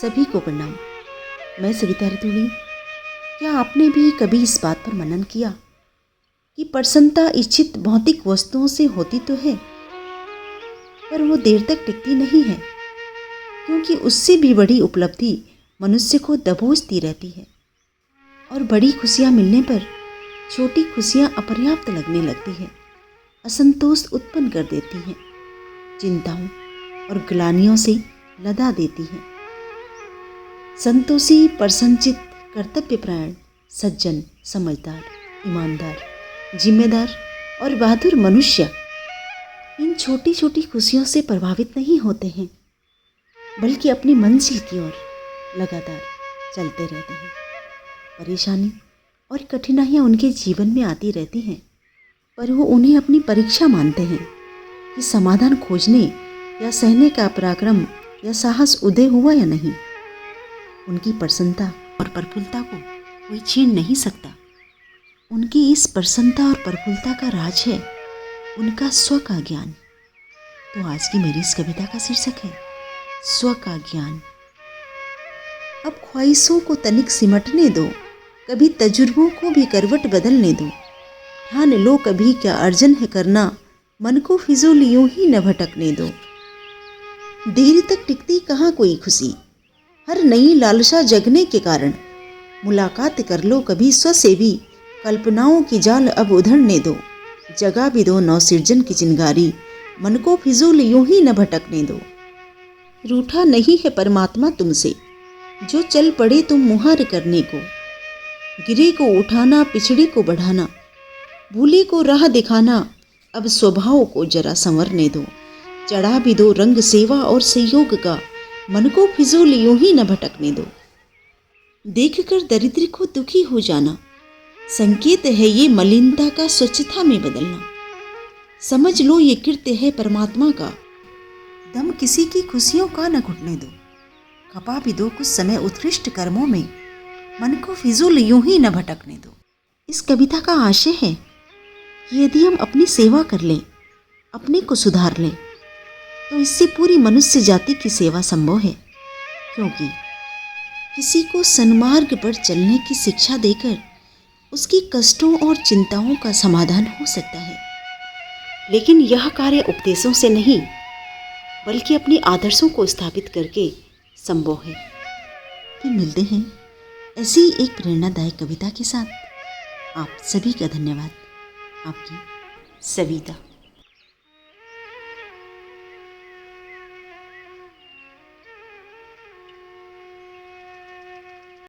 सभी को प्रणाम। मैं सविता रतूड़ी। क्या आपने भी कभी इस बात पर मनन किया कि प्रसन्नता इच्छित भौतिक वस्तुओं से होती तो है, पर वो देर तक टिकती नहीं है, क्योंकि उससे भी बड़ी उपलब्धि मनुष्य को दबोचती रहती है और बड़ी खुशियाँ मिलने पर छोटी खुशियाँ अपर्याप्त लगने लगती है, असंतोष उत्पन्न कर देती हैं, चिंताओं और ग्लानियों से लदा देती हैं। संतोषी, प्रसन्नचित्त, कर्तव्यपरायण, सज्जन, समझदार, ईमानदार, जिम्मेदार और बहादुर मनुष्य इन छोटी छोटी खुशियों से प्रभावित नहीं होते हैं, बल्कि अपनी मंजिल की ओर लगातार चलते रहते हैं। परेशानी और कठिनाइयाँ उनके जीवन में आती रहती हैं, पर वो उन्हें अपनी परीक्षा मानते हैं कि समाधान खोजने या सहने का पराक्रम या साहस उदय हुआ या नहीं। उनकी प्रसन्नता और प्रफुल्लता को कोई छीन नहीं सकता। उनकी इस प्रसन्नता और प्रफुल्लता का राज है उनका स्व का ज्ञान। तो आज की मेरी इस कविता का शीर्षक है स्व का ज्ञान। अब ख्वाहिशों को तनिक सिमटने दो, कभी तजुर्बों को भी करवट बदलने दो। ठान लो कभी क्या अर्जन है करना, मन को फिजूल यूं ही न भटकने दो। देर तक टिकती कहाँ कोई खुशी, हर नई लालसा जगने के कारण। मुलाकात कर लो कभी स्वसेवी, कल्पनाओं की जाल अब उधड़ने दो। जगा भी दो नवसृजन की चिंगारी, मन को फिजूल यूं ही न भटकने दो। रूठा नहीं है परमात्मा तुमसे, जो चल पड़े तुम मुहार करने को। गिरे को उठाना, पिछड़े को बढ़ाना, भूले को राह दिखाना, अब स्वभाव को जरा संवरने दो। चढ़ा भी दो रंग सेवा और सहयोग का, मन को फिजूल यूं ही न भटकने दो। देखकर दरिद्र को दुखी हो जाना, संकेत है ये मलिनता का स्वच्छता में बदलना। समझ लो ये कृत्य है परमात्मा का, दम किसी की खुशियों का न घुटने दो। खपा भी दो कुछ समय उत्कृष्ट कर्मों में, मन को फिजूल यूं ही न भटकने दो। इस कविता का आशय है कि यदि हम अपनी सेवा कर लें, अपने को सुधार लें, तो इससे पूरी मनुष्य जाति की सेवा संभव है। क्योंकि किसी को सन्मार्ग पर चलने की शिक्षा देकर उसकी कष्टों और चिंताओं का समाधान हो सकता है, लेकिन यह कार्य उपदेशों से नहीं, बल्कि अपने आदर्शों को स्थापित करके संभव है। फिर मिलते हैं ऐसी एक प्रेरणादायक कविता के साथ। आप सभी का धन्यवाद। आपकी सविता।